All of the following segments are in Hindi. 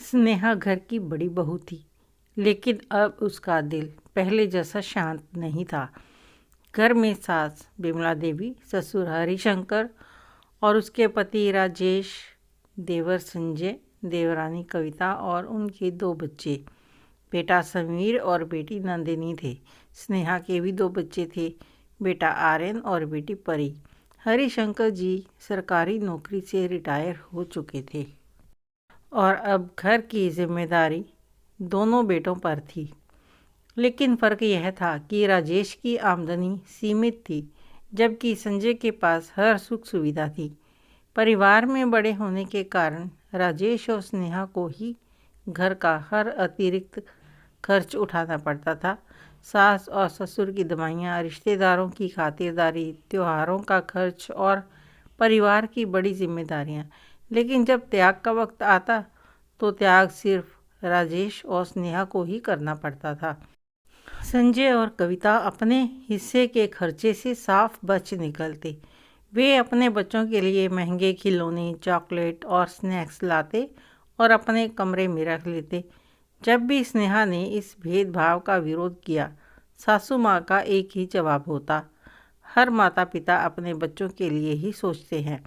स्नेहा घर की बड़ी बहू थी, लेकिन अब उसका दिल पहले जैसा शांत नहीं था। घर में सास बिमला देवी, ससुर हरिशंकर और उसके पति राजेश, देवर संजय, देवरानी कविता और उनके दो बच्चे, बेटा समीर और बेटी नंदिनी थे। स्नेहा के भी दो बच्चे थे, बेटा आर्यन और बेटी परी। हरिशंकर जी सरकारी नौकरी से रिटायर हो चुके थे और अब घर की जिम्मेदारी दोनों बेटों पर थी। लेकिन फ़र्क यह था कि राजेश की आमदनी सीमित थी, जबकि संजय के पास हर सुख सुविधा थी। परिवार में बड़े होने के कारण राजेश और स्नेहा को ही घर का हर अतिरिक्त खर्च उठाना पड़ता था। सास और ससुर की दवाइयाँ, रिश्तेदारों की खातिरदारी, त्योहारों का खर्च और परिवार की बड़ी जिम्मेदारियाँ। लेकिन जब त्याग का वक्त आता तो त्याग सिर्फ राजेश और स्नेहा को ही करना पड़ता था। संजय और कविता अपने हिस्से के खर्चे से साफ बच निकलते। वे अपने बच्चों के लिए महंगे खिलौने, चॉकलेट और स्नैक्स लाते और अपने कमरे में रख लेते। जब भी स्नेहा ने इस भेदभाव का विरोध किया, सासू माँ का एक ही जवाब होता, हर माता पिता अपने बच्चों के लिए ही सोचते हैं।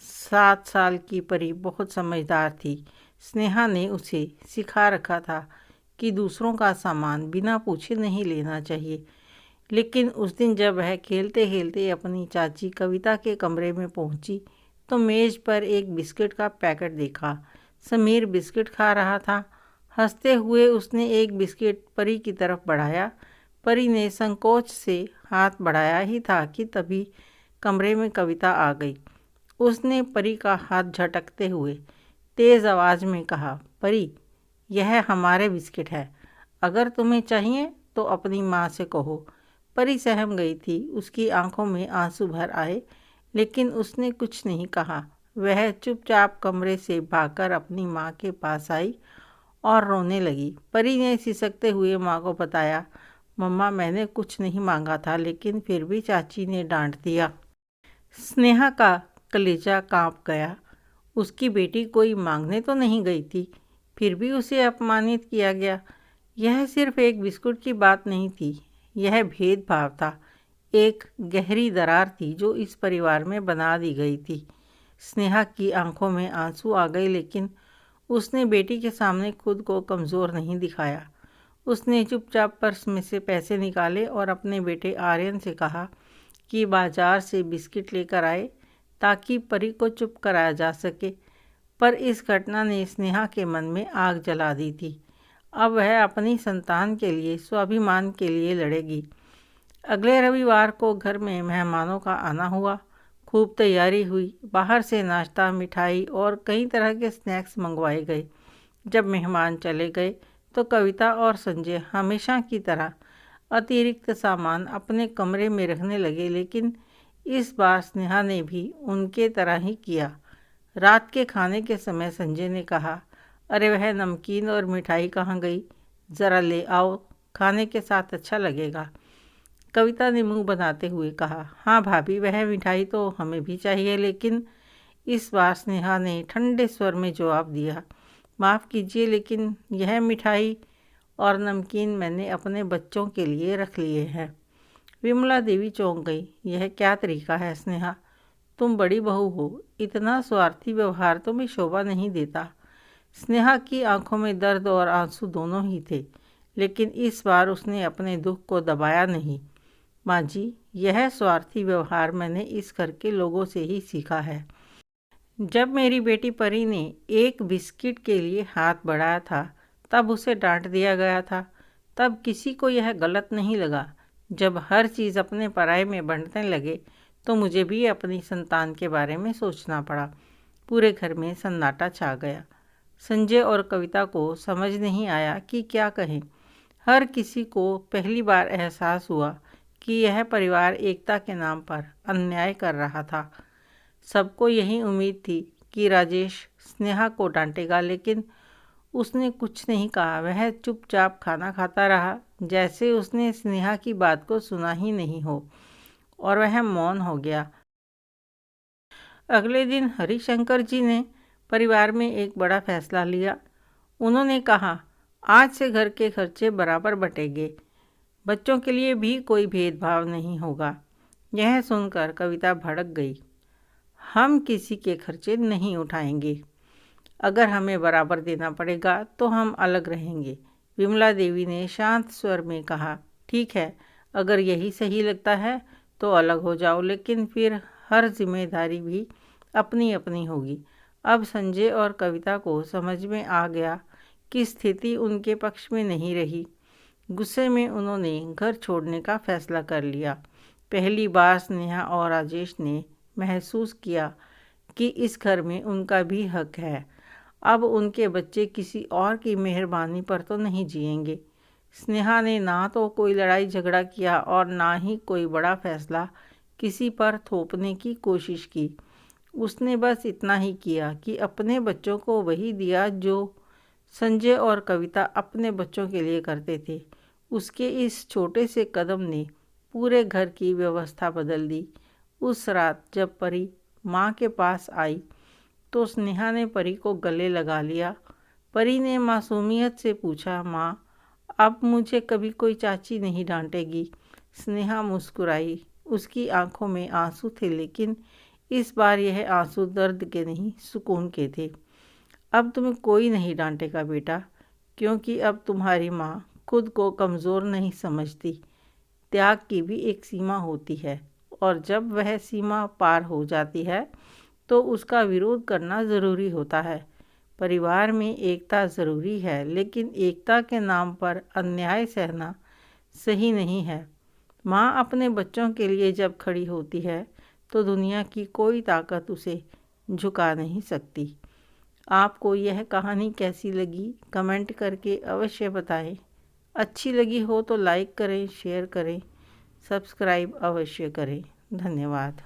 7 साल की परी बहुत समझदार थी। स्नेहा ने उसे सिखा रखा था कि दूसरों का सामान बिना पूछे नहीं लेना चाहिए। लेकिन उस दिन जब वह खेलते खेलते अपनी चाची कविता के कमरे में पहुंची तो मेज़ पर एक बिस्किट का पैकेट देखा। समीर बिस्किट खा रहा था। हंसते हुए उसने एक बिस्किट परी की तरफ बढ़ाया। परी ने संकोच से हाथ बढ़ाया ही था कि तभी कमरे में कविता आ गई। उसने परी का हाथ झटकते हुए तेज़ आवाज़ में कहा, परी, यह हमारे बिस्किट है। अगर तुम्हें चाहिए तो अपनी माँ से कहो। परी सहम गई थी। उसकी आंखों में आंसू भर आए, लेकिन उसने कुछ नहीं कहा। वह चुपचाप कमरे से भागकर अपनी माँ के पास आई और रोने लगी। परी ने सिसकते हुए माँ को बताया, मम्मा, मैंने कुछ नहीं मांगा था, लेकिन फिर भी चाची ने डांट दिया। स्नेहा का कलेजा कांप गया। उसकी बेटी कोई मांगने तो नहीं गई थी, फिर भी उसे अपमानित किया गया। यह सिर्फ एक बिस्कुट की बात नहीं थी, यह भेदभाव था। एक गहरी दरार थी जो इस परिवार में बना दी गई थी। स्नेहा की आंखों में आंसू आ गए, लेकिन उसने बेटी के सामने खुद को कमज़ोर नहीं दिखाया। उसने चुपचाप पर्स में से पैसे निकाले और अपने बेटे आर्यन से कहा कि बाजार से बिस्किट लेकर आए ताकि परी को चुप कराया जा सके। पर इस घटना ने स्नेहा के मन में आग जला दी थी। अब वह अपनी संतान के लिए, स्वाभिमान के लिए लड़ेगी। अगले रविवार को घर में मेहमानों का आना हुआ। खूब तैयारी हुई। बाहर से नाश्ता, मिठाई और कई तरह के स्नैक्स मंगवाए गए। जब मेहमान चले गए तो कविता और संजय हमेशा की तरह अतिरिक्त सामान अपने कमरे में रखने लगे, लेकिन इस बार स्नेहा ने भी उनके तरह ही किया। रात के खाने के समय संजय ने कहा, अरे वह नमकीन और मिठाई कहाँ गई? ज़रा ले आओ, खाने के साथ अच्छा लगेगा। कविता ने मुंह बनाते हुए कहा, हाँ भाभी, वह मिठाई तो हमें भी चाहिए। लेकिन इस बार स्नेहा ने ठंडे स्वर में जवाब दिया, माफ़ कीजिए, लेकिन यह मिठाई और नमकीन मैंने अपने बच्चों के लिए रख लिए हैं। विमला देवी चौंक गई। यह क्या तरीका है स्नेहा? तुम बड़ी बहू हो, इतना स्वार्थी व्यवहार तुम्हें शोभा नहीं देता। स्नेहा की आंखों में दर्द और आंसू दोनों ही थे, लेकिन इस बार उसने अपने दुख को दबाया नहीं। माँ जी, यह स्वार्थी व्यवहार मैंने इस घर के लोगों से ही सीखा है। जब मेरी बेटी परी ने एक बिस्किट के लिए हाथ बढ़ाया था, तब उसे डांट दिया गया था। तब किसी को यह गलत नहीं लगा। जब हर चीज़ अपने पराये में बंटने लगे तो मुझे भी अपनी संतान के बारे में सोचना पड़ा। पूरे घर में सन्नाटा छा गया। संजय और कविता को समझ नहीं आया कि क्या कहें। हर किसी को पहली बार एहसास हुआ कि यह परिवार एकता के नाम पर अन्याय कर रहा था। सबको यही उम्मीद थी कि राजेश स्नेहा को डांटेगा, लेकिन उसने कुछ नहीं कहा। वह चुपचाप खाना खाता रहा, जैसे उसने स्नेहा की बात को सुना ही नहीं हो, और वह मौन हो गया। अगले दिन हरिशंकर जी ने परिवार में एक बड़ा फैसला लिया। उन्होंने कहा, आज से घर के खर्चे बराबर बटेंगे, बच्चों के लिए भी कोई भेदभाव नहीं होगा। यह सुनकर कविता भड़क गई। हम किसी के खर्चे नहीं उठाएंगे। अगर हमें बराबर देना पड़ेगा तो हम अलग रहेंगे। विमला देवी ने शांत स्वर में कहा, ठीक है, अगर यही सही लगता है तो अलग हो जाओ, लेकिन फिर हर जिम्मेदारी भी अपनी अपनी होगी। अब संजय और कविता को समझ में आ गया कि स्थिति उनके पक्ष में नहीं रही। गुस्से में उन्होंने घर छोड़ने का फैसला कर लिया। पहली बार स्नेहा और राजेश ने महसूस किया कि इस घर में उनका भी हक है। अब उनके बच्चे किसी और की मेहरबानी पर तो नहीं जिएंगे। स्नेहा ने ना तो कोई लड़ाई झगड़ा किया और ना ही कोई बड़ा फैसला किसी पर थोपने की कोशिश की। उसने बस इतना ही किया कि अपने बच्चों को वही दिया जो संजय और कविता अपने बच्चों के लिए करते थे। उसके इस छोटे से कदम ने पूरे घर की व्यवस्था बदल दी। उस रात जब परी माँ के पास आई तो स्नेहा ने परी को गले लगा लिया। परी ने मासूमियत से पूछा, माँ, अब मुझे कभी कोई चाची नहीं डांटेगी? स्नेहा मुस्कुराई। उसकी आंखों में आंसू थे, लेकिन इस बार यह आंसू दर्द के नहीं, सुकून के थे। अब तुम्हें कोई नहीं डांटेगा बेटा, क्योंकि अब तुम्हारी माँ खुद को कमज़ोर नहीं समझती। त्याग की भी एक सीमा होती है, और जब वह सीमा पार हो जाती है तो उसका विरोध करना ज़रूरी होता है। परिवार में एकता ज़रूरी है, लेकिन एकता के नाम पर अन्याय सहना सही नहीं है। माँ अपने बच्चों के लिए जब खड़ी होती है तो दुनिया की कोई ताकत उसे झुका नहीं सकती। आपको यह कहानी कैसी लगी, कमेंट करके अवश्य बताएं। अच्छी लगी हो तो लाइक करें, शेयर करें, सब्सक्राइब अवश्य करें। धन्यवाद।